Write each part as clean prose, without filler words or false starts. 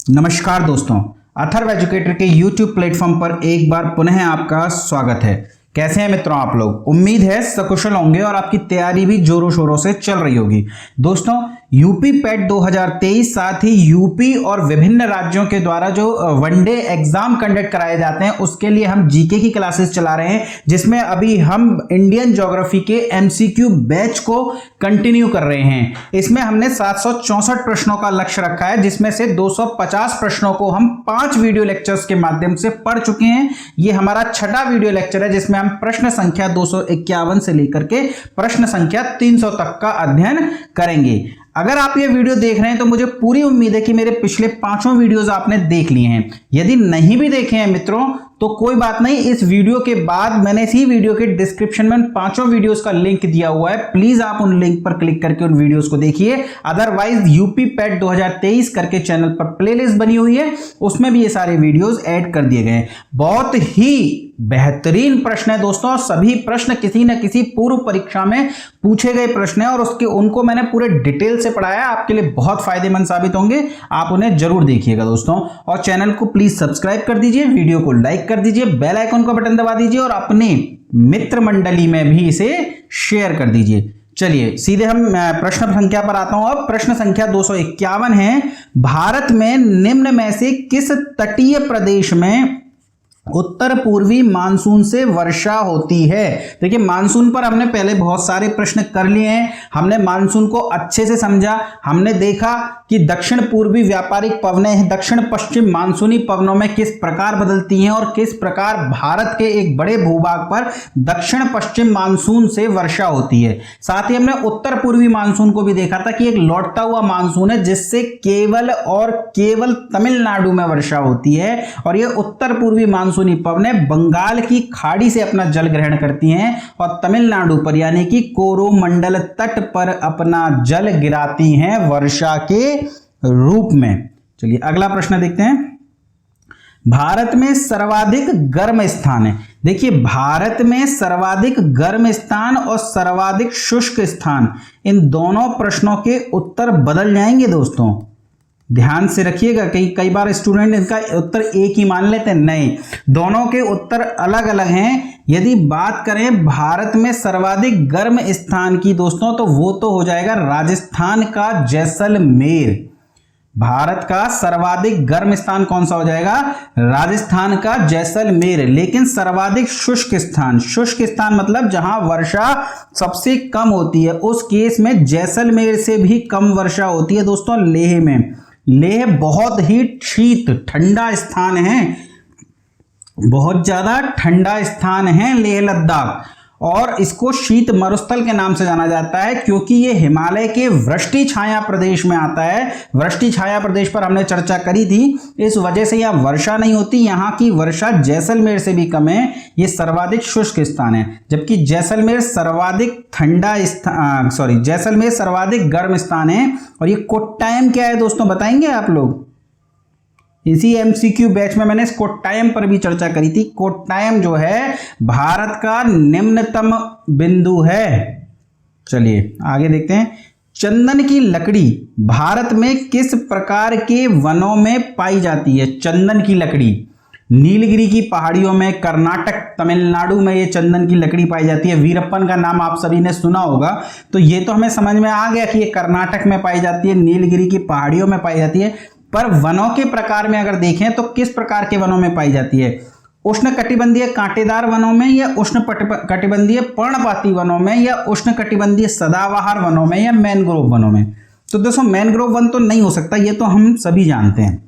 नमस्कार दोस्तों, अथर्व एजुकेटर के YouTube प्लेटफॉर्म पर एक बार पुनः आपका स्वागत है। कैसे हैं मित्रों आप लोग? उम्मीद है सकुशल होंगे और आपकी तैयारी भी जोरों शोरों से चल रही होगी। दोस्तों, यूपी पैट 2023 साथ ही यूपी और विभिन्न राज्यों के द्वारा जो वनडे एग्जाम कंडक्ट कराए जाते हैं उसके लिए हम जीके की क्लासेस चला रहे हैं, जिसमें अभी हम इंडियन ज्योग्राफी के एमसीक्यू बैच को कंटिन्यू कर रहे हैं। इसमें हमने 764 प्रश्नों का लक्ष्य रखा है, जिसमें से 250 प्रश्नों को हम 5 वीडियो लेक्चर्स के माध्यम से पढ़ चुके हैं। ये हमारा छठा वीडियो लेक्चर है, जिसमें हम प्रश्न संख्या 251 से लेकर के प्रश्न संख्या 300 तक का अध्ययन करेंगे। अगर आप ये वीडियो देख रहे हैं तो मुझे पूरी उम्मीद है कि मेरे पिछले 5 वीडियोस आपने देख लिए हैं। यदि नहीं भी देखे हैं मित्रों तो कोई बात नहीं, इस वीडियो के बाद मैंने इसी वीडियो के डिस्क्रिप्शन में उन 5 वीडियोस का लिंक दिया हुआ है। प्लीज आप उन लिंक पर क्लिक करके उन वीडियोस को देखिए। अदरवाइज यूपी पैट 2023 करके चैनल पर प्लेलिस्ट बनी हुई है, उसमें भी ये सारे वीडियोस ऐड कर दिए गए हैं। बहुत ही बेहतरीन प्रश्न है दोस्तों, और सभी प्रश्न किसी न किसी पूर्व परीक्षा में पूछे गए प्रश्न है और उनको मैंने पूरे डिटेल से पढ़ाया। आपके लिए बहुत फायदेमंद साबित होंगे, आप उन्हें जरूर देखिएगा दोस्तों। और चैनल को प्लीज सब्सक्राइब कर दीजिए, वीडियो को लाइक कर दीजिए, बेल आइकन का बटन दबा दीजिए और अपने मित्र मंडली में भी इसे शेयर कर दीजिए। चलिए सीधे हम प्रश्न संख्या पर आता हूं। अब प्रश्न संख्या 251 है, भारत में निम्न में से किस तटीय प्रदेश में उत्तर पूर्वी मानसून से वर्षा होती है? देखिए, मानसून पर हमने पहले बहुत सारे प्रश्न कर लिए हैं। हमने मानसून को अच्छे से समझा। हमने देखा कि दक्षिण पूर्वी व्यापारिक पवनें दक्षिण पश्चिम मानसूनी पवनों में किस प्रकार बदलती हैं और किस प्रकार भारत के एक बड़े भूभाग पर दक्षिण पश्चिम मानसून से वर्षा होती है। साथ ही हमने उत्तर पूर्वी मानसून को भी देखा था कि एक लौटता हुआ मानसून है, जिससे केवल और केवल तमिलनाडु में वर्षा होती है, और यह उत्तर पूर्वी मानसूनी पवनें बंगाल की खाड़ी से अपना जल ग्रहण करती हैं और तमिलनाडु पर यानी कि कोरोमंडल तट पर अपना जल गिराती हैं वर्षा के रूप में। चलिए अगला प्रश्न देखते हैं। भारत में सर्वाधिक गर्म स्थान है। देखिए, भारत में सर्वाधिक गर्म स्थान और सर्वाधिक शुष्क स्थान, इन दोनों प्रश्नों के उत्तर बदल जाएंगे दोस्तों, ध्यान से रखिएगा। कई बार स्टूडेंट इसका उत्तर एक ही मान लेते हैं, नहीं, दोनों के उत्तर अलग अलग हैं। यदि बात करें भारत में सर्वाधिक गर्म स्थान की दोस्तों, तो वो तो हो जाएगा राजस्थान का जैसलमेर। भारत का सर्वाधिक गर्म स्थान कौन सा हो जाएगा? राजस्थान का जैसलमेर। लेकिन सर्वाधिक शुष्क स्थान मतलब जहां वर्षा सबसे कम होती है, उस केस में जैसलमेर से भी कम वर्षा होती है दोस्तों लेह में। लेह बहुत ही शीत ठंडा स्थान है, बहुत ज्यादा ठंडा स्थान है लेह लद्दाख, और इसको शीत मरुस्थल के नाम से जाना जाता है क्योंकि ये हिमालय के वृष्टि छाया प्रदेश में आता है। वृष्टि छाया प्रदेश पर हमने चर्चा करी थी, इस वजह से यहाँ वर्षा नहीं होती। यहाँ की वर्षा जैसलमेर से भी कम है। ये सर्वाधिक शुष्क स्थान है, जबकि जैसलमेर सर्वाधिक जैसलमेर सर्वाधिक गर्म स्थान है। और ये कोट्टायम क्या है दोस्तों, बताएंगे आप लोग? इसी एमसीक्यू बैच में मैंने कोट्टायम पर भी चर्चा करी थी। कोट्टायम जो है भारत का निम्नतम बिंदु है। चलिए आगे देखते हैं। चंदन की लकड़ी भारत में किस प्रकार के वनों में पाई जाती है? चंदन की लकड़ी नीलगिरी की पहाड़ियों में, कर्नाटक तमिलनाडु में ये चंदन की लकड़ी पाई जाती है। वीरप्पन का नाम आप सभी ने सुना होगा, तो ये तो हमें समझ में आ गया कि ये कर्नाटक में पाई जाती है, नीलगिरी की पहाड़ियों में पाई जाती है। पर वनों के प्रकार में अगर देखें तो किस प्रकार के वनों में पाई जाती है? उष्ण कटिबंधीय कांटेदार वनों में, या उष्ण कटिबंधीय पर्णपाती वनों में, या उष्ण कटिबंधीय सदाबहार वनों में, या मैनग्रोव वनों में? तो दोस्तों मैनग्रोव वन तो नहीं हो सकता, ये तो हम सभी जानते हैं।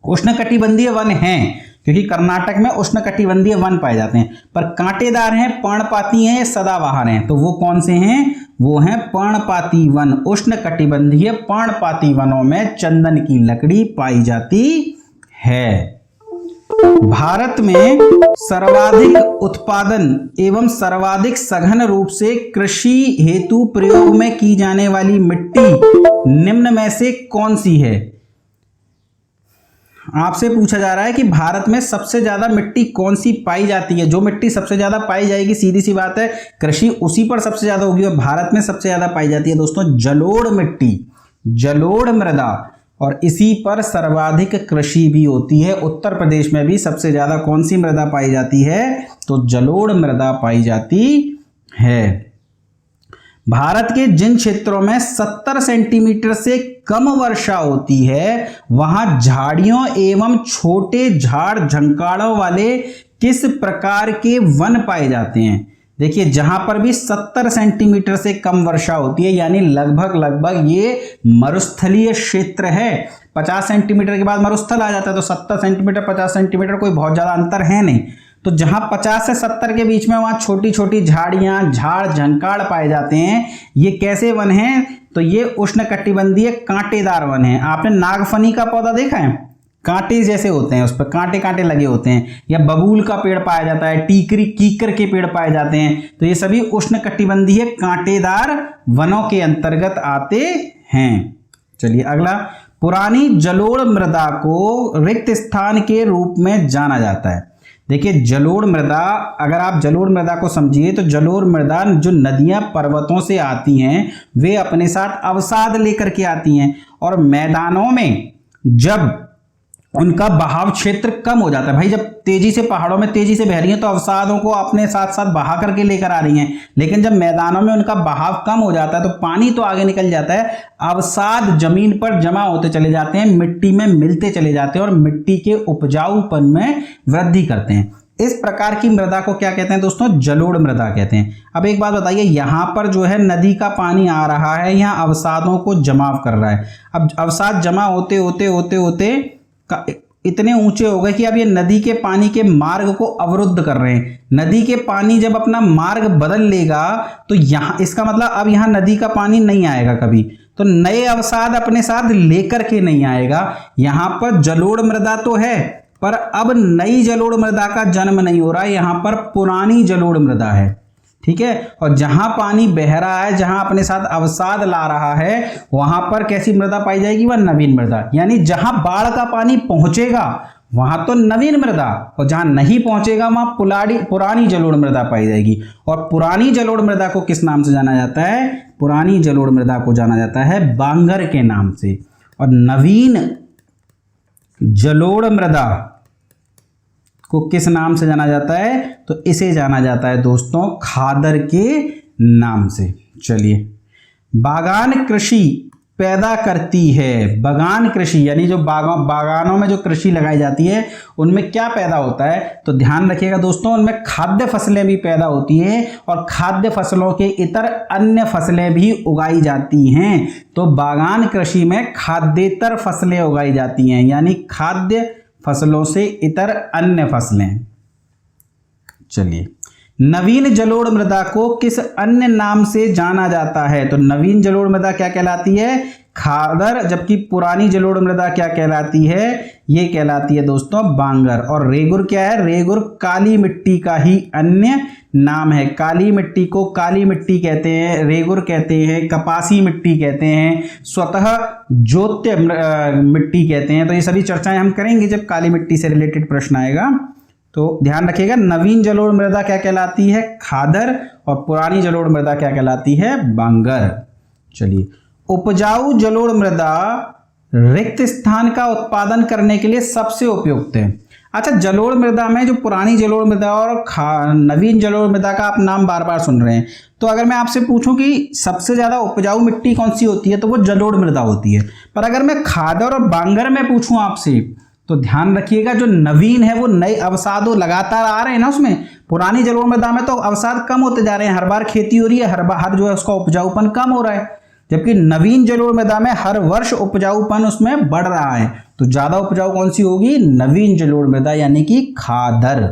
उष्ण कटिबंधीय वन हैं क्योंकि कर्नाटक में उष्ण कटिबंधीय वन पाए जाते हैं, पर कांटेदार हैं, पर्णपाती हैं, सदाबहार हैं। तो वो कौन से हैं? वो हैं पर्णपाती वन। उष्ण कटिबंधीय पर्णपाती वनों में चंदन की लकड़ी पाई जाती है। भारत में सर्वाधिक उत्पादन एवं सर्वाधिक सघन रूप से कृषि हेतु प्रयोग में की जाने वाली मिट्टी निम्न में से कौन सी है? आपसे पूछा जा रहा है कि भारत में सबसे ज्यादा मिट्टी कौन सी पाई जाती है। जो मिट्टी सबसे ज्यादा पाई जाएगी, सीधी सी बात है, कृषि उसी पर सबसे ज्यादा होगी, और भारत में सबसे ज्यादा पाई जाती है दोस्तों जलोढ़ मिट्टी, जलोढ़ मृदा। और इसी पर सर्वाधिक कृषि भी होती है। उत्तर प्रदेश में भी सबसे ज़्यादा कौन सी मृदा पाई जाती है? तो जलोढ़ मृदा पाई जाती है। भारत के जिन क्षेत्रों में 70 सेंटीमीटर से कम वर्षा होती है वहां झाड़ियों एवं छोटे झाड़ झंकाड़ों वाले किस प्रकार के वन पाए जाते हैं? देखिए, जहां पर भी 70 सेंटीमीटर से कम वर्षा होती है यानी लगभग ये मरुस्थलीय क्षेत्र है। 50 सेंटीमीटर के बाद मरुस्थल आ जाता है, तो 70 सेंटीमीटर 50 सेंटीमीटर कोई बहुत ज्यादा अंतर है नहीं। तो जहां 50 से 70 के बीच में वहां छोटी छोटी झाड़ियां झाड़ झंकाड़ पाए जाते हैं। ये कैसे वन हैं? तो ये उष्णकटिबंधीय कांटेदार वन है। आपने नागफनी का पौधा देखा है? कांटे जैसे होते हैं, उस पर कांटे कांटे लगे होते हैं। या बबूल का पेड़ पाया जाता है, टीकरी कीकर के पेड़ पाए जाते हैं। तो ये सभी उष्णकटिबंधीय कांटेदार वनों के अंतर्गत आते हैं। चलिए अगला, पुरानी जलोढ़ मृदा को रिक्त स्थान के रूप में जाना जाता है। देखिए, जलोढ़ मृदा, अगर आप जलोढ़ मृदा को समझिए तो जलोढ़ मृदा जो नदियां पर्वतों से आती हैं वे अपने साथ अवसाद लेकर के आती हैं, और मैदानों में जब उनका बहाव क्षेत्र कम हो जाता है, भाई जब तेजी से पहाड़ों में तेजी से बह रही हैं तो अवसादों को अपने साथ साथ बहा करके लेकर आ रही हैं, लेकिन जब मैदानों में उनका बहाव कम हो जाता है तो पानी तो आगे निकल जाता है, अवसाद जमीन पर जमा होते चले जाते हैं, मिट्टी में मिलते चले जाते हैं और मिट्टी के उपजाऊपन में वृद्धि करते हैं। इस प्रकार की मृदा को क्या कहते हैं दोस्तों? जलोढ़ मृदा कहते हैं। अब एक बात बताइए, यहां पर जो है नदी का पानी आ रहा है, यहां अवसादों को जमाव कर रहा है। अब अवसाद जमा होते होते होते होते इतने ऊंचे हो गए कि अब ये नदी के पानी के मार्ग को अवरुद्ध कर रहे हैं। नदी के पानी जब अपना मार्ग बदल लेगा तो यहां, इसका मतलब अब यहां नदी का पानी नहीं आएगा कभी, तो नए अवसाद अपने साथ लेकर के नहीं आएगा। यहां पर जलोढ़ मृदा तो है पर अब नई जलोढ़ मृदा का जन्म नहीं हो रहा है, यहां पर पुरानी जलोढ़ मृदा है। ठीक है, और जहां पानी बह रहा है, जहां अपने साथ अवसाद ला रहा है, वहां पर कैसी मृदा पाई जाएगी? वह नवीन मृदा। यानी जहां बाढ़ का पानी पहुंचेगा वहां तो नवीन मृदा, और जहां नहीं पहुंचेगा वहां पुरानी जलोढ़ मृदा पाई जाएगी। और पुरानी जलोढ़ मृदा को किस नाम से जाना जाता है? पुरानी जलोढ़ मृदा को जाना जाता है बांगर के नाम से। और नवीन जलोढ़ मृदा को किस नाम से जाना जाता है? तो इसे जाना जाता है दोस्तों खादर के नाम से। चलिए, बागान कृषि पैदा करती है। बागान कृषि यानी जो बागानों में जो कृषि लगाई जाती है उनमें क्या पैदा होता है? तो ध्यान रखिएगा दोस्तों, उनमें खाद्य फसलें भी पैदा होती हैं और खाद्य फसलों के इतर अन्य फसलें भी उगाई जाती हैं। तो बागान कृषि में खाद्येतर फसलें उगाई जाती हैं, यानी खाद्य फसलों से इतर अन्य फसलें। चलिए, नवीन जलोढ़ मृदा को किस अन्य नाम से जाना जाता है? तो नवीन जलोढ़ मृदा क्या कहलाती है? खादर। जबकि पुरानी जलोढ़ मृदा क्या कहलाती है? ये कहलाती है दोस्तों बांगर। और रेगुर क्या है? रेगुर काली मिट्टी का ही अन्य नाम है। काली मिट्टी को काली मिट्टी कहते हैं, रेगुर कहते हैं, कपासी मिट्टी कहते हैं, स्वतः ज्योत्य मिट्टी कहते हैं। तो ये सभी चर्चाएं हम करेंगे जब काली मिट्टी से रिलेटेड प्रश्न आएगा। तो ध्यान रखिएगा, नवीन जलोढ़ मृदा क्या कहलाती है? खादर। और पुरानी जलोढ़ मृदा क्या कहलाती है? बांगर। चलिए, उपजाऊ जलोढ़ मृदा रिक्त स्थान का उत्पादन करने के लिए सबसे उपयुक्त है। अच्छा, जलोढ़ मृदा में जो पुरानी जलोढ़ मृदा और नवीन जलोढ़ मृदा का आप नाम बार बार सुन रहे हैं, तो अगर मैं आपसे पूछूं कि सबसे ज्यादा उपजाऊ मिट्टी कौन सी होती है तो वो जलोढ़ मृदा होती है। पर अगर मैं खादर और बांगर में पूछूं आपसे, तो ध्यान रखिएगा जो नवीन है वो नए अवसाद लगातार आ रहे हैं ना, उसमें पुरानी जलोढ़ मृदा में तो अवसाद कम होते जा रहे हैं, हर बार खेती हो रही है, हर जो है उसका उपजाऊपन कम हो रहा है। जबकि नवीन जलोढ़ मृदा में हर वर्ष उपजाऊपन उसमें बढ़ रहा है। तो ज्यादा उपजाऊ कौन सी होगी? नवीन जलोढ़ मृदा यानी कि खादर।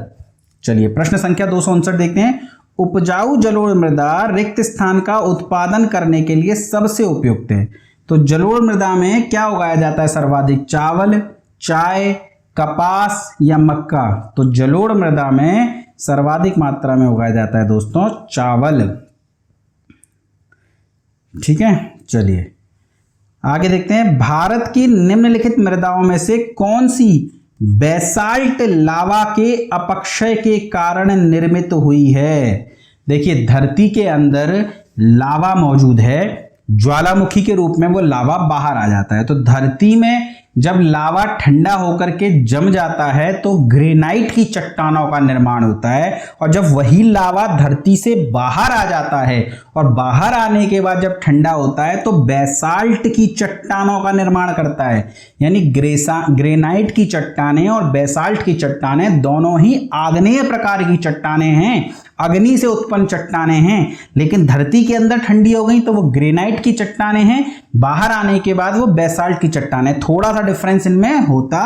चलिए, प्रश्न संख्या 259 देखते हैं। उपजाऊ जलोढ़ मृदा रिक्त स्थान का उत्पादन करने के लिए सबसे उपयुक्त है। तो जलोढ़ मृदा में क्या उगाया जाता है सर्वाधिक? चावल, चाय, कपास या मक्का? तो जलोढ़ मृदा में सर्वाधिक मात्रा में उगाया जाता है दोस्तों चावल। ठीक है, चलिए आगे देखते हैं। भारत की निम्नलिखित मृदाओं में से कौन सी बेसाल्ट लावा के अपक्षय के कारण निर्मित हुई है? देखिए, धरती के अंदर लावा मौजूद है ज्वालामुखी के रूप में वो लावा बाहर आ जाता है। तो धरती में जब लावा ठंडा होकर के जम जाता है तो ग्रेनाइट की चट्टानों का निर्माण होता है, और जब वही लावा धरती से बाहर आ जाता है और बाहर आने के बाद जब ठंडा होता है तो बेसाल्ट की चट्टानों का निर्माण करता है। यानी ग्रेनाइट की चट्टानें और बेसाल्ट की चट्टानें दोनों ही आग्नेय प्रकार की चट्टानें हैं, अग्नि से उत्पन्न चट्टानें हैं, लेकिन धरती के अंदर ठंडी हो गई तो वो ग्रेनाइट की चट्टानें हैं, बाहर आने के बाद वो बेसाल्ट की चट्टानें। थोड़ा सा डिफरेंस इनमें होता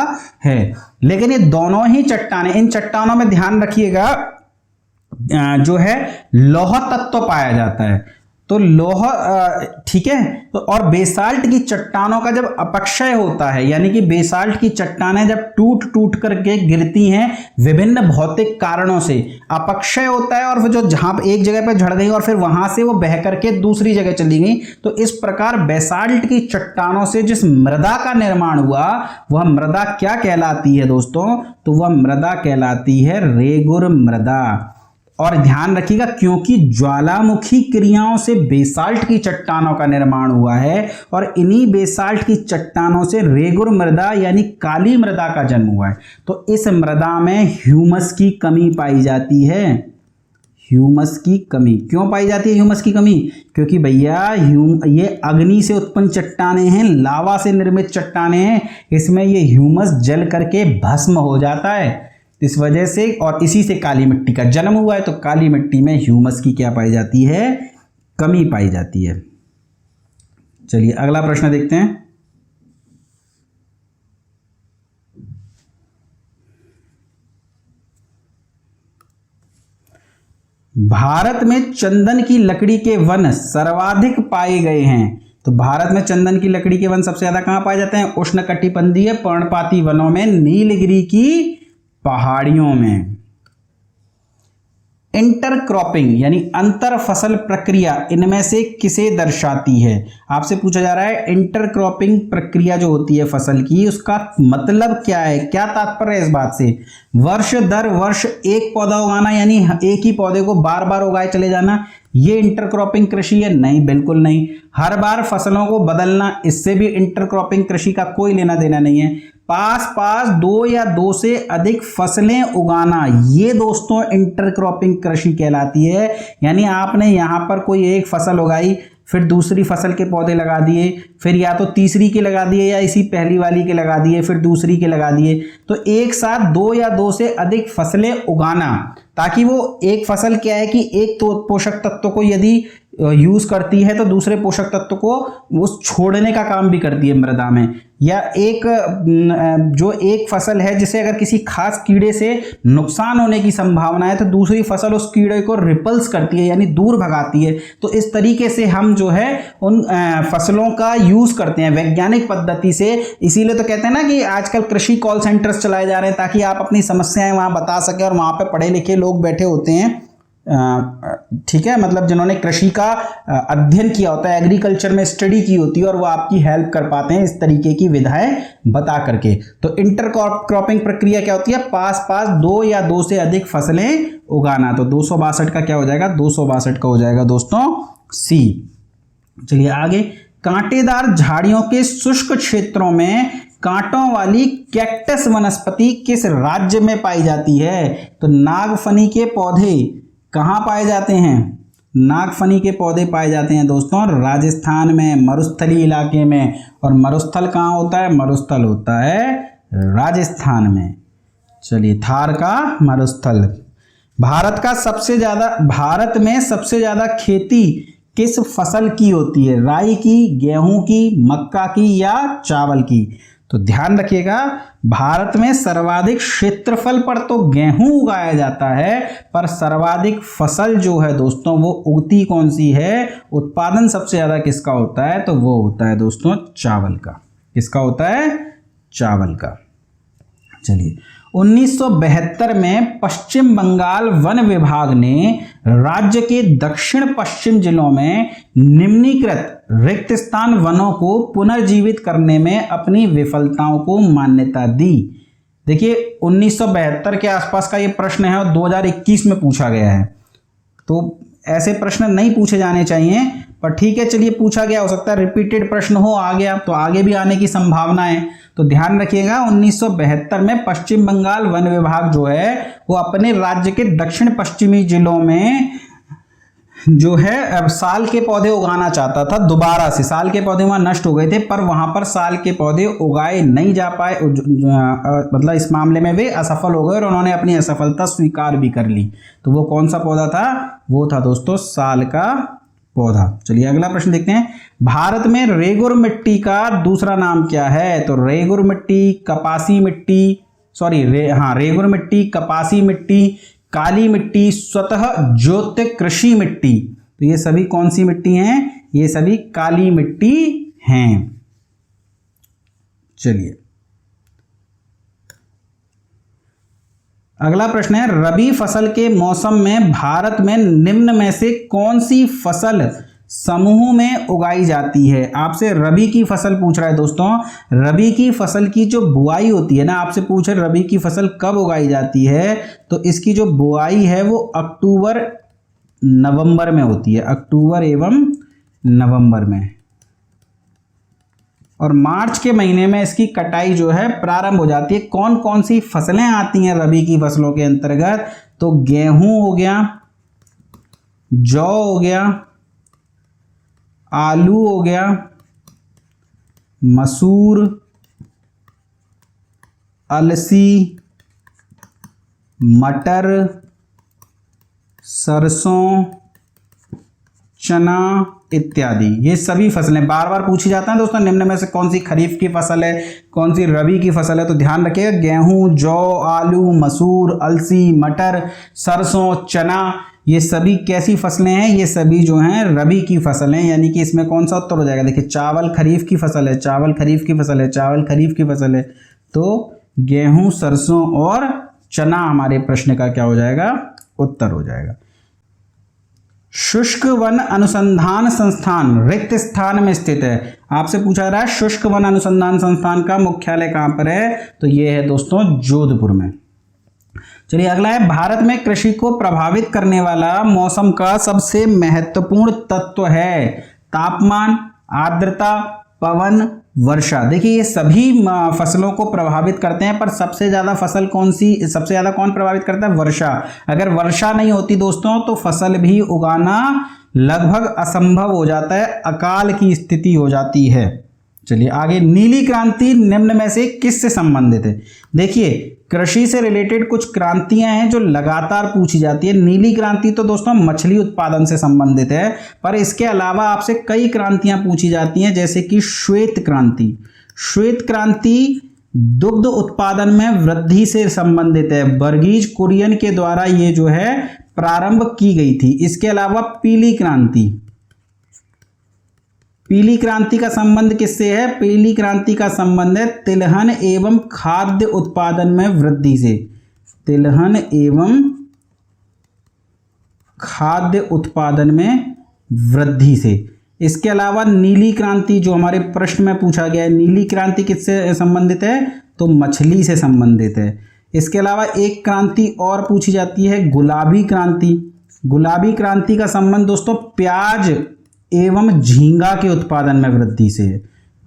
है, लेकिन ये दोनों ही चट्टानें, इन चट्टानों में ध्यान रखिएगा जो है लौह तत्व पाया जाता है। तो लौह, ठीक है, तो और बेसाल्ट की चट्टानों का जब अपक्षय होता है, यानी कि बेसाल्ट की चट्टानें जब टूट टूट करके गिरती हैं विभिन्न भौतिक कारणों से, अपक्षय होता है और फिर जो जहां एक जगह पर झड़ गई और फिर वहां से वो बह करके दूसरी जगह चली गई, तो इस प्रकार बेसाल्ट की चट्टानों से जिस मृदा का निर्माण हुआ वह मृदा क्या कहलाती है दोस्तों? तो वह मृदा कहलाती है रेगुर मृदा। और ध्यान रखिएगा, क्योंकि ज्वालामुखी क्रियाओं से बेसाल्ट की चट्टानों का निर्माण हुआ है और इन्हीं बेसाल्ट की चट्टानों से रेगुर मृदा यानी काली मृदा का जन्म हुआ है। तो इस मृदा में ह्यूमस की कमी पाई जाती है। ह्यूमस की कमी क्यों पाई जाती है? ह्यूमस की कमी क्योंकि भैया ये अग्नि से उत्पन्न चट्टानें हैं, लावा से निर्मित चट्टानें हैं, इसमें ये ह्यूमस जल करके भस्म हो जाता है, इस वजह से, और इसी से काली मिट्टी का जन्म हुआ है। तो काली मिट्टी में ह्यूमस की क्या पाई जाती है? कमी पाई जाती है। चलिए अगला प्रश्न देखते हैं। भारत में चंदन की लकड़ी के वन सर्वाधिक पाए गए हैं। तो भारत में चंदन की लकड़ी के वन सबसे ज्यादा कहां पाए जाते हैं? उष्णकटिबंधीय पर्णपाती वनों में, नीलगिरी की पहाड़ियों में। इंटरक्रॉपिंग यानी अंतर फसल प्रक्रिया इनमें से किसे दर्शाती है? आपसे पूछा जा रहा है इंटरक्रॉपिंग प्रक्रिया जो होती है फसल की, उसका मतलब क्या है, क्या तात्पर्य है इस बात से? वर्ष दर वर्ष एक पौधा उगाना, यानी एक ही पौधे को बार बार उगाए चले जाना, ये इंटरक्रॉपिंग कृषि है? नहीं, बिल्कुल नहीं। हर बार फसलों को बदलना, इससे भी इंटरक्रॉपिंग कृषि का कोई लेना देना नहीं है। पास पास दो या दो से अधिक फसलें उगाना, ये दोस्तों इंटरक्रॉपिंग कृषि कहलाती है। यानी आपने यहां पर कोई एक फसल उगाई, फिर दूसरी फसल के पौधे लगा दिए, फिर या तो तीसरी के लगा दिए या इसी पहली वाली के लगा दिए, फिर दूसरी के लगा दिए। तो एक साथ दो या दो से अधिक फसलें उगाना, ताकि वो एक फसल क्या है कि एक तो पोषक तत्व को यदि यूज करती है तो दूसरे पोषक तत्व को वो छोड़ने का काम भी करती है मृदा में। या एक जो एक फसल है जिसे अगर किसी खास कीड़े से नुकसान होने की संभावना है तो दूसरी फसल उस कीड़े को रिपल्स करती है, यानी दूर भगाती है। तो इस तरीके से हम जो है उन फसलों का यूज करते हैं वैज्ञानिक पद्धति से। इसीलिए तो कहते हैं ना कि आजकल कृषि कॉल सेंटर्स चलाए जा रहे हैं, ताकि आप अपनी समस्याएं वहां बता सकें और वहां पे पढ़े लिखे लोग बैठे होते हैं, ठीक है, मतलब जिन्होंने कृषि का अध्ययन किया होता है, एग्रीकल्चर में स्टडी की होती है, और वो आपकी हेल्प कर पाते हैं इस तरीके की विधाएं बता करके। तो इंटरक्रॉपिंग प्रक्रिया क्या होती है? पास पास दो या दो से अधिक फसलें उगाना। तो 262 का क्या हो जाएगा? 262 का हो जाएगा दोस्तों सी। चलिए आगे, कांटेदार झाड़ियों के शुष्क क्षेत्रों में कांटों वाली कैक्टस वनस्पति किस राज्य में पाई जाती है? तो नागफनी के पौधे कहां पाए जाते हैं? नागफनी के पौधे पाए जाते हैं दोस्तों राजस्थान में, मरुस्थली इलाके में। और मरुस्थल कहां होता है? मरुस्थल होता है राजस्थान में। चलिए, थार का मरुस्थल। भारत में सबसे ज्यादा खेती किस फसल की होती है? राई की, गेहूं की, मक्का की या चावल की? तो ध्यान रखिएगा, भारत में सर्वाधिक क्षेत्रफल पर तो गेहूं उगाया जाता है, पर सर्वाधिक फसल जो है दोस्तों वो उगती कौन सी है? उत्पादन सबसे ज्यादा किसका होता है? तो वो होता है दोस्तों चावल का। किसका होता है? चावल का। चलिए, 1972 में पश्चिम बंगाल वन विभाग ने राज्य के दक्षिण पश्चिम जिलों में निम्नलिखित रिक्त स्थान वनों को पुनर्जीवित करने में अपनी विफलताओं को मान्यता दी। देखिए, 1972 के आसपास का ये प्रश्न है और 2021 में पूछा गया है। तो ऐसे प्रश्न नहीं पूछे जाने चाहिए, पर ठीक है चलिए पूछा गया, हो सकता है रिपीटेड प्रश्न हो, आ गया तो आगे भी आने की संभावना है। तो ध्यान रखिएगा 1972 में पश्चिम बंगाल वन विभाग जो है वो अपने राज्य के दक्षिण पश्चिमी जिलों में जो है साल के पौधे उगाना चाहता था। दोबारा से साल के पौधे वहां नष्ट हो गए थे, पर वहां पर साल के पौधे उगाए नहीं जा पाए, मतलब इस मामले में वे असफल हो गए और उन्होंने अपनी असफलता स्वीकार भी कर ली। तो वो कौन सा पौधा था? वो था दोस्तों साल का पौधा। चलिए अगला प्रश्न देखते हैं। भारत में रेगुर मिट्टी का दूसरा नाम क्या है? तो रेगुर मिट्टी, कपासी मिट्टी, रेगुर मिट्टी, कपासी मिट्टी, काली मिट्टी, स्वतः ज्योत कृषि मिट्टी। तो ये सभी कौन सी मिट्टी हैं? ये सभी काली मिट्टी हैं। चलिए अगला प्रश्न है, रबी फसल के मौसम में भारत में निम्न में से कौन सी फसल समूह में उगाई जाती है? आपसे रबी की फसल पूछ रहा है दोस्तों। रबी की फसल की जो बुआई होती है ना, आपसे पूछ रहे रबी की फसल कब उगाई जाती है, तो इसकी जो बुआई है वो अक्टूबर नवंबर में होती है, अक्टूबर एवं नवंबर में, और मार्च के महीने में इसकी कटाई जो है प्रारंभ हो जाती है। कौन कौन सी फसलें आती हैं रबी की फसलों के अंतर्गत? तो गेहूं हो गया, जौ हो गया, आलू हो गया, मसूर, अलसी, मटर, सरसों, चना इत्यादि। ये सभी फसलें बार बार पूछी जाता है दोस्तों, निम्न में से कौन सी खरीफ की फसल है, कौन सी रबी की फसल है? तो ध्यान रखिएगा गेहूं, जौ, आलू, मसूर, अलसी, मटर, सरसों, चना, ये सभी कैसी फसलें हैं? ये सभी जो हैं रबी की फसलें, यानी कि इसमें कौन सा उत्तर हो जाएगा? देखिए चावल खरीफ की फसल है, चावल खरीफ की फसल है, चावल खरीफ की फसल है, तो गेहूं, सरसों और चना हमारे प्रश्न का क्या हो जाएगा? उत्तर हो जाएगा। शुष्क वन अनुसंधान संस्थान रिक्त स्थान में स्थित है। आपसे पूछा रहा है शुष्क वन अनुसंधान संस्थान का मुख्यालय कहां पर है? तो यह है दोस्तों जोधपुर में। चलिए अगला है, भारत में कृषि को प्रभावित करने वाला मौसम का सबसे महत्वपूर्ण तत्व है? तापमान, आर्द्रता, पवन, वर्षा। देखिए ये सभी फसलों को प्रभावित करते हैं, पर सबसे ज्यादा सबसे ज्यादा कौन प्रभावित करता है? वर्षा। अगर वर्षा नहीं होती दोस्तों तो फसल भी उगाना लगभग असंभव हो जाता है, अकाल की स्थिति हो जाती है। चलिए आगे, नीली क्रांति निम्न में से किससे संबंधित है? देखिए कृषि से रिलेटेड कुछ क्रांतियां हैं जो लगातार पूछी जाती है। नीली क्रांति तो दोस्तों मछली उत्पादन से संबंधित है, पर इसके अलावा आपसे कई क्रांतियां पूछी जाती हैं, जैसे कि श्वेत क्रांति। श्वेत क्रांति दुग्ध उत्पादन में वृद्धि से संबंधित है, वर्गीज कुरियन के द्वारा ये जो है प्रारंभ की गई थी। इसके अलावा पीली क्रांति, पीली क्रांति का संबंध किससे है? पीली क्रांति का संबंध है तिलहन एवं खाद्य उत्पादन में वृद्धि से, तिलहन एवं खाद्य उत्पादन में वृद्धि से। इसके अलावा नीली क्रांति जो हमारे प्रश्न में पूछा गया है, नीली क्रांति किससे संबंधित है? तो मछली से संबंधित है। इसके अलावा एक क्रांति और पूछी जाती है, गुलाबी क्रांति। गुलाबी क्रांति का संबंध दोस्तों प्याज एवं झींगा के उत्पादन में वृद्धि से।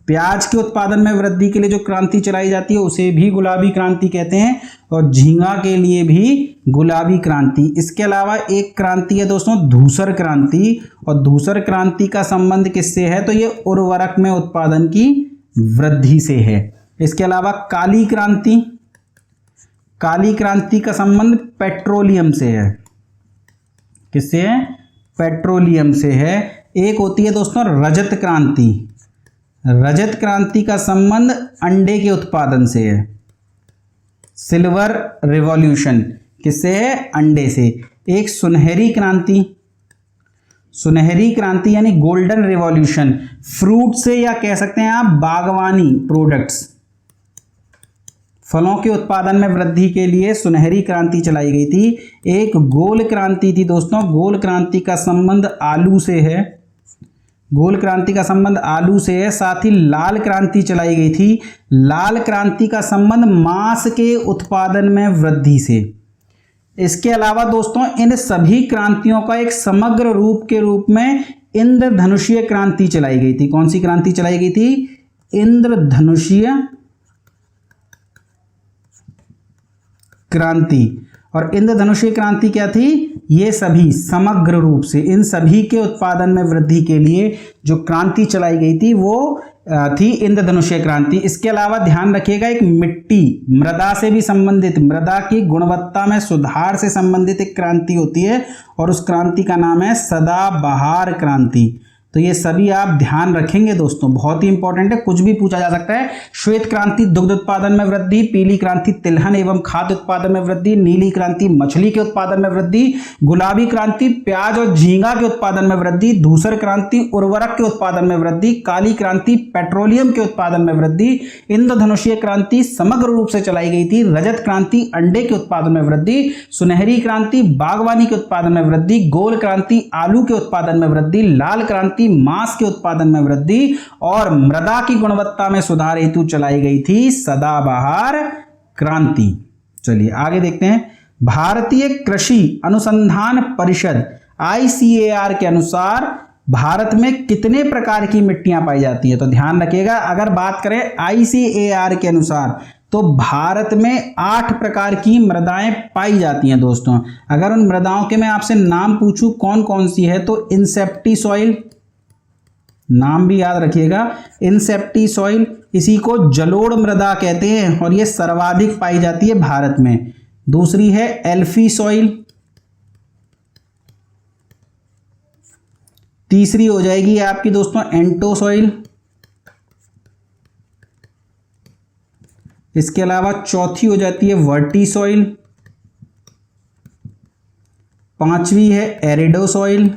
प्याज के उत्पादन में वृद्धि के लिए जो क्रांति चलाई जाती है उसे भी गुलाबी क्रांति कहते हैं, और झींगा के लिए भी गुलाबी क्रांति। इसके अलावा एक क्रांति है दोस्तों धूसर क्रांति, और धूसर क्रांति का संबंध किससे है? तो ये उर्वरक में उत्पादन की वृद्धि से है। इसके अलावा काली क्रांति, काली क्रांति का संबंध पेट्रोलियम से है। किससे है? पेट्रोलियम से है। एक होती है दोस्तों रजत क्रांति, रजत क्रांति का संबंध अंडे के उत्पादन से है। सिल्वर रिवॉल्यूशन किससे है? अंडे से। एक सुनहरी क्रांति, सुनहरी क्रांति यानी गोल्डन रिवॉल्यूशन फ्रूट से, या कह सकते हैं आप बागवानी प्रोडक्ट्स, फलों के उत्पादन में वृद्धि के लिए सुनहरी क्रांति चलाई गई थी। एक गोल क्रांति थी दोस्तों, गोल क्रांति का संबंध आलू से है, गोल क्रांति का संबंध आलू से है। साथ ही लाल क्रांति चलाई गई थी, लाल क्रांति का संबंध मांस के उत्पादन में वृद्धि से। इसके अलावा दोस्तों इन सभी क्रांतियों का एक समग्र रूप के रूप में इंद्रधनुषीय क्रांति चलाई गई थी। कौन सी क्रांति चलाई गई थी? इंद्रधनुषीय क्रांति। और इंद्रधनुषीय क्रांति क्या थी? ये सभी समग्र रूप से इन सभी के उत्पादन में वृद्धि के लिए जो क्रांति चलाई गई थी वो थी इंद्रधनुषीय क्रांति। इसके अलावा ध्यान रखिएगा, एक मिट्टी मृदा से भी संबंधित, मृदा की गुणवत्ता में सुधार से संबंधित एक क्रांति होती है और उस क्रांति का नाम है सदाबहार क्रांति। तो ये सभी आप ध्यान रखेंगे दोस्तों, बहुत ही इंपॉर्टेंट है, कुछ भी पूछा जा सकता है। श्वेत क्रांति दुग्ध उत्पादन में वृद्धि, पीली क्रांति तिलहन एवं खाद्य उत्पादन में वृद्धि, नीली क्रांति मछली के उत्पादन में वृद्धि, गुलाबी क्रांति प्याज और झींगा के उत्पादन में वृद्धि, धूसर क्रांति उर्वरक के उत्पादन में वृद्धि, काली क्रांति पेट्रोलियम के उत्पादन में वृद्धि, इंद्रधनुषीय क्रांति समग्र रूप से चलाई गई थी, रजत क्रांति अंडे के उत्पादन में वृद्धि, सुनहरी क्रांति बागवानी के उत्पादन में वृद्धि, गोल क्रांति आलू के उत्पादन में वृद्धि, लाल क्रांति मांस के उत्पादन में वृद्धि और मृदा की गुणवत्ता में सुधार हेतु चलाई गई थी सदाबहार क्रांति। चलिए आगे देखते हैं। भारतीय कृषि अनुसंधान परिषद ICAR के अनुसार भारत में कितने प्रकार की मिट्टियां पाई जाती है? तो ध्यान रखिएगा, अगर बात करें ICAR के अनुसार तो भारत में 8 प्रकार की मृदाएं पाई जाती हैं दोस्तों। अगर उन मृदाओं के मैं आपसे नाम पूछूं कौन कौन सी है तो इंसेप्टी सॉइल, नाम भी याद रखिएगा, इंसेप्टी सॉइल, इसी को जलोढ़ मृदा कहते हैं और ये सर्वाधिक पाई जाती है भारत में। दूसरी है एल्फी सॉइल, तीसरी हो जाएगी आपकी दोस्तों एंटो सॉइल, इसके अलावा चौथी हो जाती है वर्टी सॉइल, पांचवी है एरिडो सॉइल,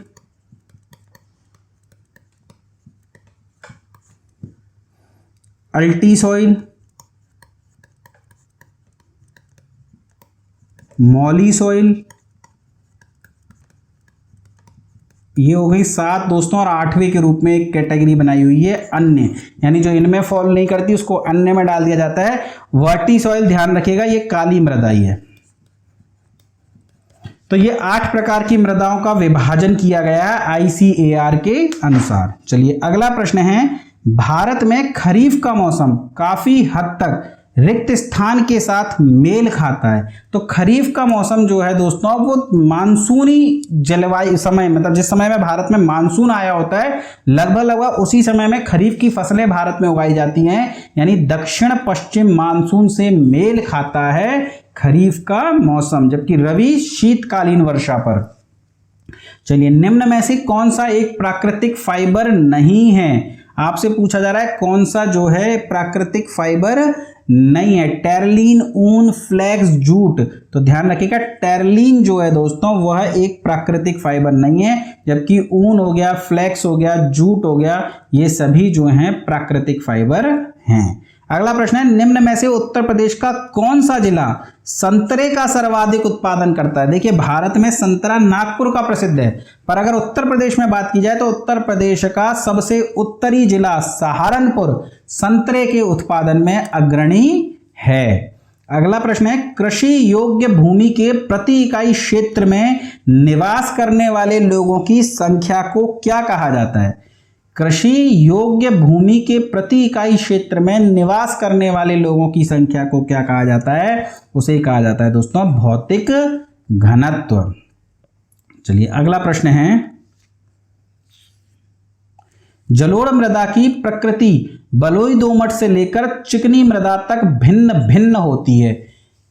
अल्टी सॉइल, मॉली सॉइल। ये हो गई 7 दोस्तों और 8वें के रूप में एक कैटेगरी बनाई हुई है अन्य, यानी जो इनमें फॉल नहीं करती उसको अन्य में डाल दिया जाता है। वर्टी सॉइल ध्यान रखिएगा ये काली मृदा ही है। तो ये 8 प्रकार की मृदाओं का विभाजन किया गया है ICAR के अनुसार। चलिए अगला प्रश्न है, भारत में खरीफ का मौसम काफी हद तक रिक्त स्थान के साथ मेल खाता है। तो खरीफ का मौसम जो है दोस्तों वो मानसूनी जलवायु समय, मतलब जिस समय में भारत में मानसून आया होता है लगभग उसी समय में खरीफ की फसलें भारत में उगाई जाती हैं, यानी दक्षिण पश्चिम मानसून से मेल खाता है खरीफ का मौसम, जबकि रबी शीतकालीन वर्षा पर। चलिए निम्न में से कौन सा एक प्राकृतिक फाइबर नहीं है? आपसे पूछा जा रहा है कौन सा जो है प्राकृतिक फाइबर नहीं है। टेरलिन, ऊन, फ्लैक्स, जूट। तो ध्यान रखिएगा टेरलिन जो है दोस्तों वह एक प्राकृतिक फाइबर नहीं है, जबकि ऊन हो गया, फ्लैक्स हो गया, जूट हो गया, ये सभी जो हैं प्राकृतिक फाइबर हैं। अगला प्रश्न है, निम्न में से उत्तर प्रदेश का कौन सा जिला संतरे का सर्वाधिक उत्पादन करता है? देखिए भारत में संतरा नागपुर का प्रसिद्ध है, पर अगर उत्तर प्रदेश में बात की जाए तो उत्तर प्रदेश का सबसे उत्तरी जिला सहारनपुर संतरे के उत्पादन में अग्रणी है। अगला प्रश्न है, कृषि योग्य भूमि के प्रति इकाई क्षेत्र में निवास करने वाले लोगों की संख्या को क्या कहा जाता है? कृषि योग्य भूमि के प्रति इकाई क्षेत्र में निवास करने वाले लोगों की संख्या को क्या कहा जाता है? उसे कहा जाता है दोस्तों भौतिक घनत्व। चलिए अगला प्रश्न है, जलोढ़ मृदा की प्रकृति बलुई दोमट से लेकर चिकनी मृदा तक भिन्न भिन्न होती है।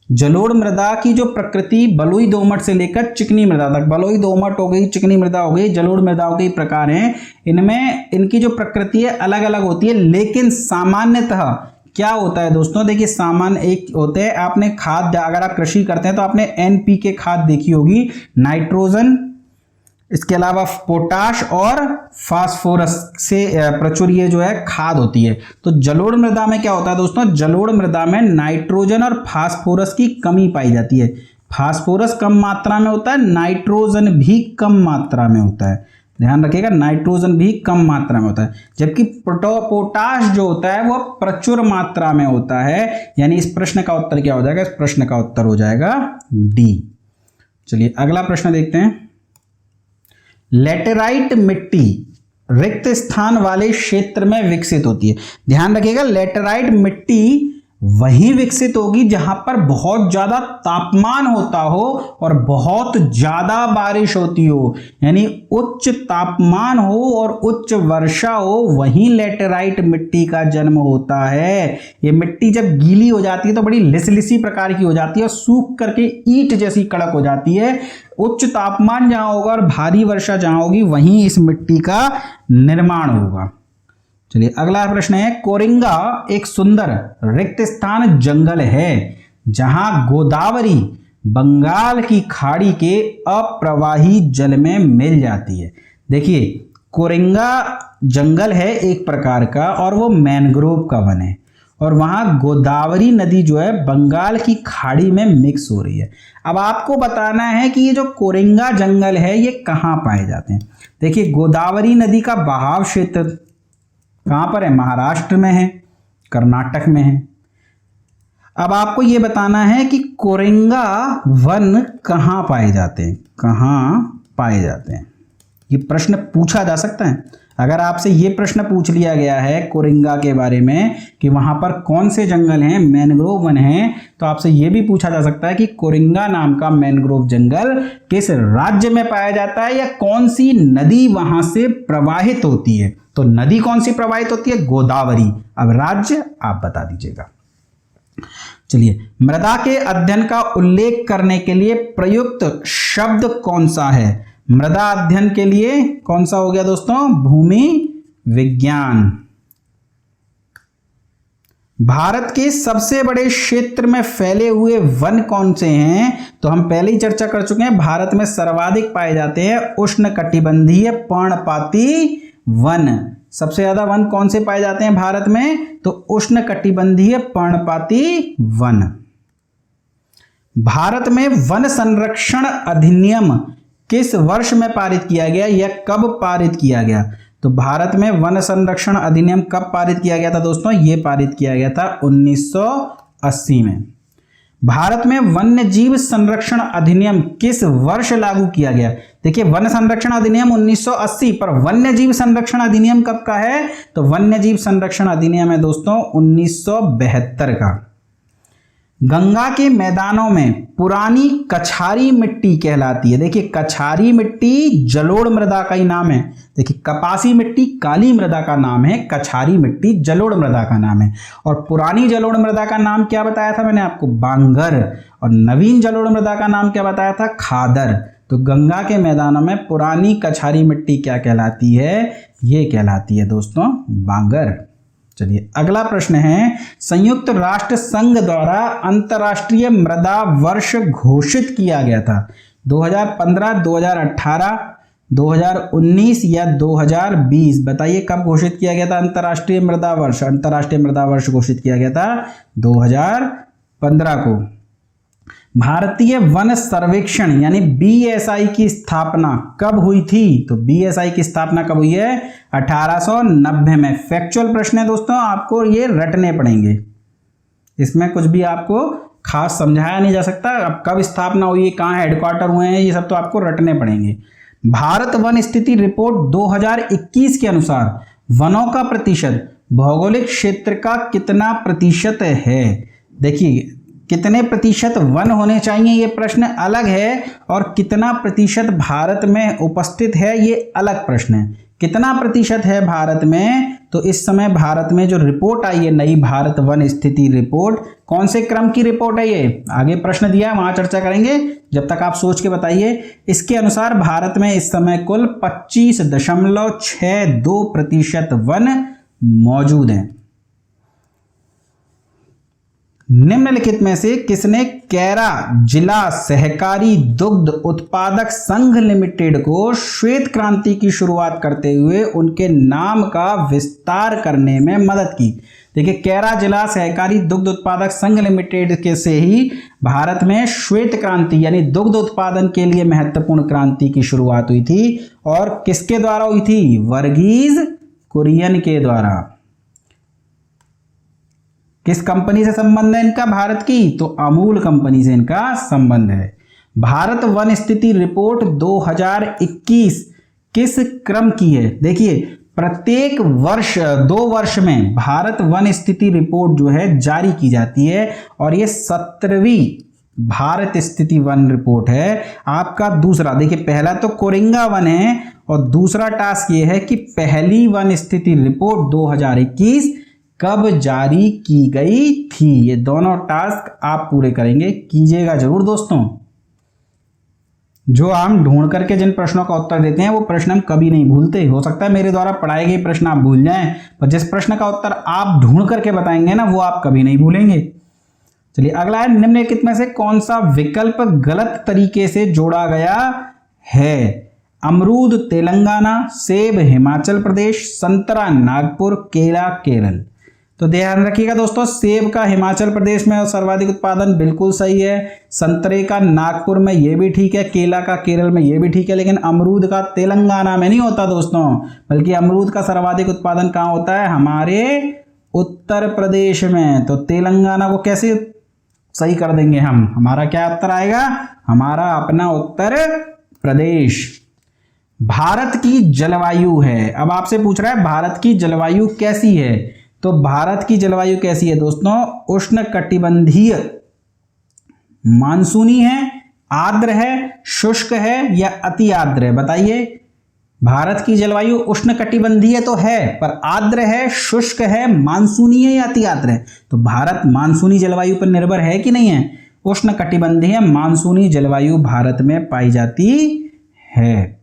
जलोढ़ मृदा की जो प्रकृति बलुई दोमट से लेकर चिकनी मृदा तक, बलुई दोमट हो गई, चिकनी मृदा हो गई, जलोढ़ मृदाओं के प्रकार हैं, इनमें इनकी जो प्रकृति है अलग अलग होती है, लेकिन सामान्यतः क्या होता है दोस्तों? देखिए सामान्य एक होते हैं, आपने खाद, अगर आप कृषि करते हैं तो आपने NPK खाद देखी होगी, नाइट्रोजन, इसके अलावा पोटाश और फास्फोरस से प्रचुर ये जो है खाद होती है। तो जलोढ़ मृदा में क्या होता है दोस्तों? जलोढ़ मृदा में नाइट्रोजन और फास्फोरस की कमी पाई जाती है। फास्फोरस कम मात्रा में होता है, नाइट्रोजन भी कम मात्रा में होता है, ध्यान रखिएगा नाइट्रोजन भी कम मात्रा में होता है, जबकि पोटाश जो होता है वह प्रचुर मात्रा में होता है। यानी इस प्रश्न का उत्तर क्या हो जाएगा? इस प्रश्न का उत्तर हो जाएगा डी। चलिए अगला प्रश्न देखते हैं। लेटेराइट मिट्टी रिक्त स्थान वाले क्षेत्र में विकसित होती है। ध्यान रखिएगा, लेटेराइट मिट्टी वहीं विकसित होगी जहां पर बहुत ज्यादा तापमान होता हो और बहुत ज्यादा बारिश होती हो, यानी उच्च तापमान हो और उच्च वर्षा हो, वहीं लेटेराइट मिट्टी का जन्म होता है। ये मिट्टी जब गीली हो जाती है तो बड़ी लिसलिसी प्रकार की हो जाती है और सूख करके ईंट जैसी कड़क हो जाती है। उच्च तापमान जहां होगा और भारी वर्षा जहां होगी वहीं इस मिट्टी का निर्माण होगा। चलिए अगला प्रश्न है। कोरिंगा एक सुंदर रिक्त स्थान जंगल है जहां गोदावरी बंगाल की खाड़ी के अप्रवाही जल में मिल जाती है। देखिए, कोरिंगा जंगल है एक प्रकार का और वो मैनग्रोव का वन है और वहां गोदावरी नदी जो है बंगाल की खाड़ी में मिक्स हो रही है। अब आपको बताना है कि ये जो कोरिंगा जंगल है ये कहाँ पाए जाते हैं। देखिए, गोदावरी नदी का बहाव क्षेत्र कहाँ पर है? महाराष्ट्र में है, कर्नाटक में है। अब आपको ये बताना है कि कोरिंगा वन कहाँ पाए जाते हैं, कहाँ पाए जाते हैं। ये प्रश्न पूछा जा सकता है। अगर आपसे ये प्रश्न पूछ लिया गया है कोरिंगा के बारे में कि वहाँ पर कौन से जंगल हैं, मैनग्रोव वन हैं, तो आपसे ये भी पूछा जा सकता है कि कोरिंगा नाम का मैनग्रोव जंगल किस राज्य में पाया जाता है या कौन सी नदी वहाँ से प्रवाहित होती है। तो नदी कौन सी प्रवाहित होती है? गोदावरी। अब राज्य आप बता दीजिएगा। चलिए, मृदा के अध्ययन का उल्लेख करने के लिए प्रयुक्त शब्द कौन सा है? मृदा अध्ययन के लिए कौन सा हो गया दोस्तों? भूमि विज्ञान। भारत के सबसे बड़े क्षेत्र में फैले हुए वन कौन से हैं? तो हम पहले ही चर्चा कर चुके हैं, भारत में सर्वाधिक पाए जाते हैं उष्णकटिबंधीय पर्णपाती वन। सबसे ज्यादा वन कौन से पाए जाते हैं भारत में? तो उष्णकटिबंधीय पर्णपाती वन। भारत में वन संरक्षण अधिनियम किस वर्ष में पारित किया गया या कब पारित किया गया? तो भारत में वन संरक्षण अधिनियम कब पारित किया गया था दोस्तों? ये पारित किया गया था 1980 में। भारत में वन्य जीव संरक्षण अधिनियम किस वर्ष लागू किया गया? देखिए, वन संरक्षण अधिनियम 1980, पर वन्य जीव संरक्षण अधिनियम कब का है? तो वन्य जीव संरक्षण अधिनियम है दोस्तों 1972 का। गंगा के मैदानों में पुरानी कछारी मिट्टी कहलाती है। देखिए, कछारी मिट्टी जलोढ़ मृदा का ही नाम है। देखिए, कपासी मिट्टी काली मृदा का नाम है, कछारी मिट्टी जलोढ़ मृदा का नाम है। और पुरानी जलोढ़ मृदा का नाम क्या बताया था मैंने आपको? बांगर। और नवीन जलोढ़ मृदा का नाम क्या बताया था? खादर। तो गंगा के मैदानों में पुरानी कछारी मिट्टी क्या कहलाती है? ये कहलाती है दोस्तों बांगर। चलिए अगला प्रश्न है। संयुक्त राष्ट्र संघ द्वारा अंतर्राष्ट्रीय मृदा वर्ष घोषित किया गया था 2015, 2018, 2019 या 2020? बताइए कब घोषित किया गया था अंतर्राष्ट्रीय मृदा वर्ष? अंतर्राष्ट्रीय मृदा वर्ष घोषित किया गया था 2015 को। भारतीय वन सर्वेक्षण यानी बीएसआई की स्थापना कब हुई थी? तो बीएसआई की स्थापना कब हुई है? 1890 में। फैक्चुअल प्रश्न है दोस्तों, आपको ये रटने पड़ेंगे, इसमें कुछ भी आपको खास समझाया नहीं जा सकता। अब कब स्थापना हुई है, कहाँ हेडक्वार्टर हुए हैं, ये सब तो आपको रटने पड़ेंगे। भारत वन स्थिति रिपोर्ट 2021 के अनुसार वनों का प्रतिशत भौगोलिक क्षेत्र का कितना प्रतिशत है? देखिए, कितने प्रतिशत वन होने चाहिए ये प्रश्न अलग है, और कितना प्रतिशत भारत में उपस्थित है ये अलग प्रश्न है। कितना प्रतिशत है भारत में? तो इस समय भारत में जो रिपोर्ट आई है, नई भारत वन स्थिति रिपोर्ट, कौन से क्रम की रिपोर्ट है ये? आगे प्रश्न दिया है, वहां चर्चा करेंगे, जब तक आप सोच के बताइए। इसके अनुसार भारत में इस समय कुल 25.62% वन मौजूद हैं। निम्नलिखित में से किसने कैरा जिला सहकारी दुग्ध उत्पादक संघ लिमिटेड को श्वेत क्रांति की शुरुआत करते हुए उनके नाम का विस्तार करने में मदद की? देखिए, कैरा जिला सहकारी दुग्ध उत्पादक संघ लिमिटेड के से ही भारत में श्वेत क्रांति यानी दुग्ध उत्पादन के लिए महत्वपूर्ण क्रांति की शुरुआत हुई थी। और किसके द्वारा हुई थी? वर्गीज कुरियन के द्वारा। किस कंपनी से संबंध है इनका भारत की? तो अमूल कंपनी से इनका संबंध है। भारत वन स्थिति रिपोर्ट 2021 किस क्रम की है? देखिए, प्रत्येक वर्ष 2 वर्ष में भारत वन स्थिति रिपोर्ट जो है जारी की जाती है और ये 17वीं भारत स्थिति वन रिपोर्ट है। आपका दूसरा, देखिए पहला तो कोरिंगा वन है और दूसरा टास्क ये है कि पहली वन स्थिति रिपोर्ट 2021 कब जारी की गई थी। ये दोनों टास्क आप पूरे करेंगे, कीजिएगा जरूर दोस्तों। जो हम ढूंढ करके जिन प्रश्नों का उत्तर देते हैं वो प्रश्न हम कभी नहीं भूलते। हो सकता है मेरे द्वारा पढ़ाए गए प्रश्न आप भूल जाएं, पर जिस प्रश्न का उत्तर आप ढूंढ करके बताएंगे ना वो आप कभी नहीं भूलेंगे। चलिए अगला है, निम्नलिखित में से कौन सा विकल्प गलत तरीके से जोड़ा गया है? अमरूद तेलंगाना, सेब हिमाचल प्रदेश, संतरा नागपुर, केला केरल। तो ध्यान रखिएगा दोस्तों, सेब का हिमाचल प्रदेश में सर्वाधिक उत्पादन बिल्कुल सही है, संतरे का नागपुर में ये भी ठीक है, केला का केरल में ये भी ठीक है, लेकिन अमरूद का तेलंगाना में नहीं होता दोस्तों, बल्कि अमरूद का सर्वाधिक उत्पादन कहाँ होता है? हमारे उत्तर प्रदेश में। तो तेलंगाना को कैसे सही कर देंगे हम? हमारा क्या उत्तर आएगा? हमारा अपना उत्तर प्रदेश। भारत की जलवायु है, अब आपसे पूछ रहा है भारत की जलवायु कैसी है? तो भारत की जलवायु कैसी है दोस्तों? उष्ण कटिबंधीय, मानसूनी है, आर्द्र है, शुष्क है या अति आर्द्र है? बताइए। भारत की जलवायु उष्ण कटिबंधीय तो है, पर आर्द्र है, शुष्क है, मानसूनी है या अति आर्द्र है? तो भारत मानसूनी जलवायु पर निर्भर है कि नहीं है? उष्ण कटिबंधीय मानसूनी जलवायु भारत में पाई जाती है।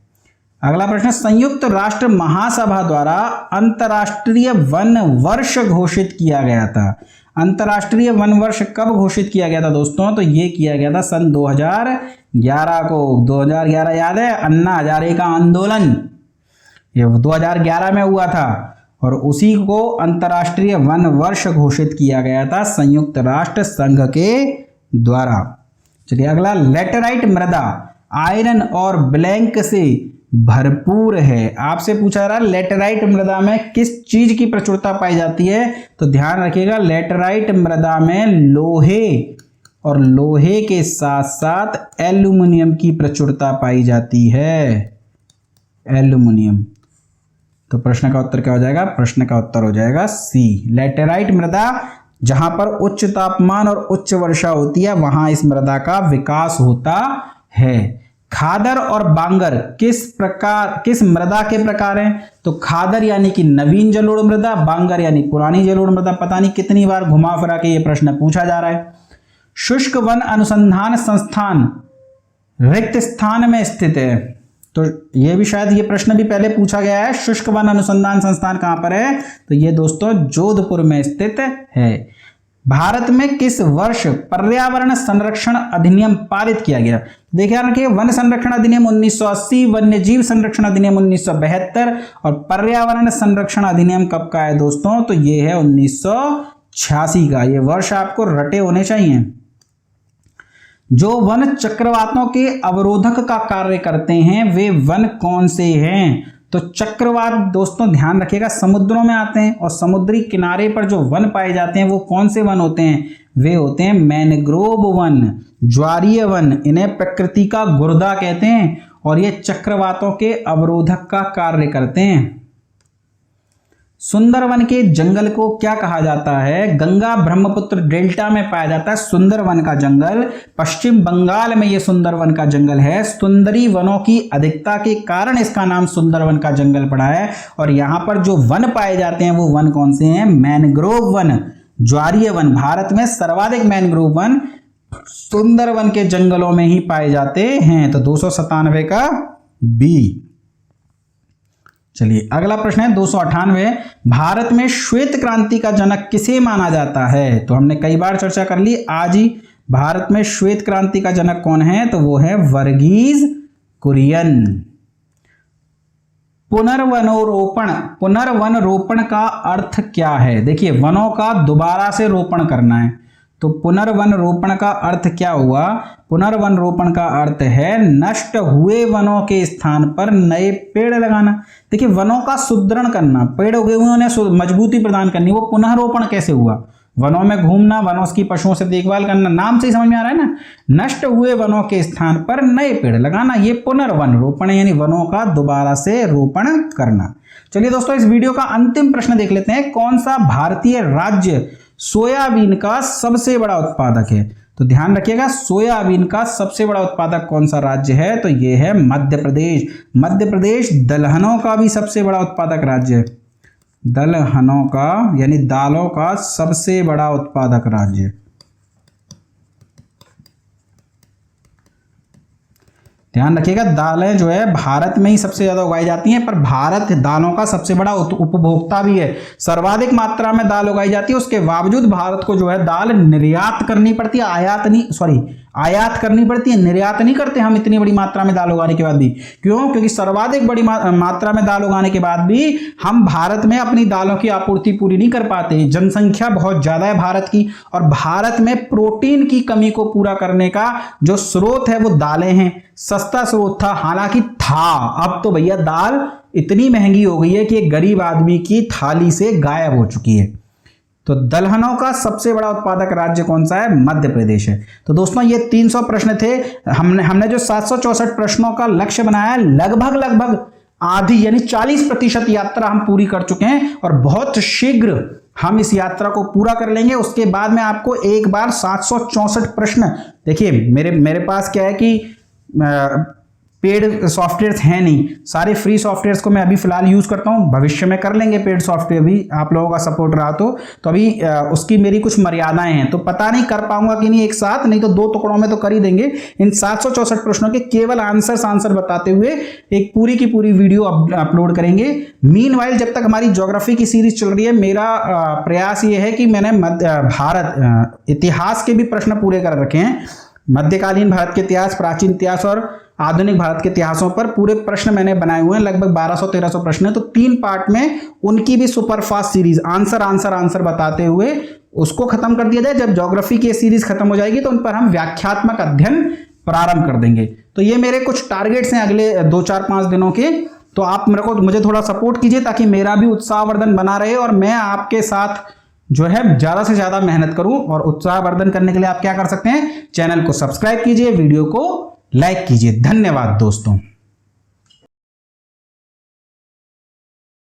अगला प्रश्न, संयुक्त राष्ट्र महासभा द्वारा अंतर्राष्ट्रीय वन वर्ष घोषित किया गया था। अंतर्राष्ट्रीय वन वर्ष कब घोषित किया गया था दोस्तों? तो ये किया गया था सन 2011 को। 2011 याद है, अन्ना हजारे का आंदोलन, ये 2011 में हुआ था और उसी को अंतर्राष्ट्रीय वन वर्ष घोषित किया गया था संयुक्त राष्ट्र संघ के द्वारा। चलिए अगला, लेटेराइट मृदा आयरन और ब्लैंक से भरपूर है। आपसे पूछा जा रहा है लेटेराइट मृदा में किस चीज की प्रचुरता पाई जाती है? तो ध्यान रखिएगा, लेटेराइट मृदा में लोहे और लोहे के साथ साथ एल्यूमिनियम की प्रचुरता पाई जाती है। एल्यूमिनियम। तो प्रश्न का उत्तर क्या हो जाएगा? प्रश्न का उत्तर हो जाएगा सी। लेटेराइट मृदा जहां पर उच्च तापमान और उच्च वर्षा होती है वहां इस मृदा का विकास होता है। खादर और बांगर किस मृदा के प्रकार हैं? तो खादर यानी कि नवीन जलोढ़ मृदा, बांगर यानी पुरानी जलोढ़ मृदा। पता नहीं कितनी बार घुमा फिरा के ये प्रश्न पूछा जा रहा है। शुष्क वन अनुसंधान संस्थान रिक्त स्थान में स्थित है। तो ये भी शायद ये प्रश्न भी पहले पूछा गया है। शुष्क वन अनुसंधान संस्थान कहां पर है? तो ये दोस्तों जोधपुर में स्थित है। भारत में किस वर्ष पर्यावरण संरक्षण अधिनियम पारित किया गया? देखिए रखिए, वन संरक्षण अधिनियम 1980, वन्य जीव संरक्षण अधिनियम 1972 और पर्यावरण संरक्षण अधिनियम कब का है दोस्तों? तो ये है 1986 का। ये वर्ष आपको रटे होने चाहिए। जो वन चक्रवातों के अवरोधक का कार्य करते हैं वे वन कौन से हैं? तो चक्रवात दोस्तों ध्यान रखिएगा समुद्रों में आते हैं और समुद्री किनारे पर जो वन पाए जाते हैं वो कौन से वन होते हैं? वे होते हैं मैनग्रोव वन, ज्वारीय वन। इन्हें प्रकृति का गुर्दा कहते हैं और ये चक्रवातों के अवरोधक का कार्य करते हैं। सुंदरवन के जंगल को क्या कहा जाता है? गंगा ब्रह्मपुत्र डेल्टा में पाया जाता है सुंदरवन का जंगल। पश्चिम बंगाल में यह सुंदरवन का जंगल है। सुंदरी वनों की अधिकता के कारण इसका नाम सुंदरवन का जंगल पड़ा है। और यहां पर जो वन पाए जाते हैं वो वन कौन से हैं? मैनग्रोव वन, ज्वारीय वन। भारत में सर्वाधिक मैनग्रोव वन सुंदरवन के जंगलों में ही पाए जाते हैं। तो 297 का बी। चलिए अगला प्रश्न है 298। भारत में श्वेत क्रांति का जनक किसे माना जाता है? तो हमने कई बार चर्चा कर ली, आज ही भारत में श्वेत क्रांति का जनक कौन है? तो वो है वर्गीज कुरियन। पुनर्वन रोपण का अर्थ क्या है? देखिए वनों का दोबारा से रोपण करना है। तो पुनर्वन रोपण का अर्थ क्या हुआ? पुनर्वन रोपण का अर्थ है नष्ट हुए वनों के स्थान पर नए पेड़ लगाना। देखिए वनों का सुदृढ़ करना, पेड़ उगे हुए उन्हें मजबूती प्रदान करनी, वो पुनः रोपण कैसे हुआ? वनों में घूमना, वनों की पशुओं से देखभाल करना, नाम से ही समझ में आ रहा है ना। नष्ट हुए वनों के स्थान पर नए पेड़ लगाना, ये पुनर्वन रोपण यानी वनों का दोबारा से रोपण करना। चलिए दोस्तों, इस वीडियो का अंतिम प्रश्न देख लेते हैं। कौन सा भारतीय राज्य सोयाबीन का सबसे बड़ा उत्पादक है? तो ध्यान रखिएगा, सोयाबीन का सबसे बड़ा उत्पादक कौन सा राज्य है? तो ये है मध्य प्रदेश। मध्य प्रदेश दलहनों का भी सबसे बड़ा उत्पादक राज्य है। दलहनों का यानी दालों का सबसे बड़ा उत्पादक राज्य। ध्यान रखिएगा, दालें जो है भारत में ही सबसे ज्यादा उगाई जाती हैं, पर भारत दालों का सबसे बड़ा उपभोक्ता भी है। सर्वाधिक मात्रा में दाल उगाई जाती है, उसके बावजूद भारत को जो है दाल निर्यात करनी पड़ती है, आयात करनी पड़ती है, निर्यात नहीं करते हम इतनी बड़ी मात्रा में दाल उगाने के बाद भी। क्यों? क्योंकि सर्वाधिक बड़ी मात्रा में दाल उगाने के बाद भी हम भारत में अपनी दालों की आपूर्ति पूरी नहीं कर पाते। जनसंख्या बहुत ज्यादा है भारत की, और भारत में प्रोटीन की कमी को पूरा करने का जो स्रोत है वो दालें हैं। सस्ता स्रोत था, हालांकि था, अब तो भैया दाल इतनी महंगी हो गई है कि एक गरीब आदमी की थाली से गायब हो चुकी है। तो दलहनों का सबसे बड़ा उत्पादक राज्य कौन सा है? मध्य प्रदेश है। तो दोस्तों, ये 300 प्रश्न थे। हमने जो 764 प्रश्नों का लक्ष्य बनाया है, लगभग आधी यानी 40% यात्रा हम पूरी कर चुके हैं, और बहुत शीघ्र हम इस यात्रा को पूरा कर लेंगे। उसके बाद में आपको एक बार 764 प्रश्न, देखिए मेरे पास क्या है कि पेड सॉफ्टवेयर्स हैं नहीं, सारे फ्री सॉफ्टवेयर्स को मैं अभी फिलहाल यूज करता हूं। भविष्य में कर लेंगे पेड सॉफ्टवेयर भी, आप लोगों का सपोर्ट रहा तो अभी उसकी मेरी कुछ मर्यादाएं हैं, तो पता नहीं कर पाऊंगा कि नहीं एक साथ, नहीं तो 2 टुकड़ों में तो कर ही देंगे। इन 764 प्रश्नों के केवल आंसर बताते हुए एक पूरी की पूरी वीडियो अपलोड करेंगे। मीनवाइल जब तक हमारी ज्योग्राफी की सीरीज चल रही है, मेरा प्रयास ये है कि मैंने भारत इतिहास के भी प्रश्न पूरे कर रखे हैं। मध्यकालीन भारत के इतिहास, प्राचीन इतिहास और आधुनिक भारत के इतिहासों पर पूरे प्रश्न मैंने बनाए हुए हैं। लगभग 1200-1300 प्रश्न है, तो 3 पार्ट में उनकी भी सुपरफास्ट सीरीज आंसर बताते हुए उसको खत्म कर दिया जाए। जब ज्योग्राफी की सीरीज खत्म हो जाएगी तो उन पर हम व्याख्यात्मक अध्ययन प्रारंभ कर देंगे। तो ये मेरे कुछ टारगेट्स हैं अगले 2-4-5 दिनों के। तो आप मुझे थोड़ा सपोर्ट कीजिए ताकि मेरा भी उत्साहवर्धन बना रहे और मैं आपके साथ जो है ज्यादा से ज्यादा मेहनत करूं। और उत्साहवर्धन करने के लिए आप क्या कर सकते हैं? चैनल को सब्सक्राइब कीजिए, वीडियो को लाइक कीजिए। धन्यवाद दोस्तों।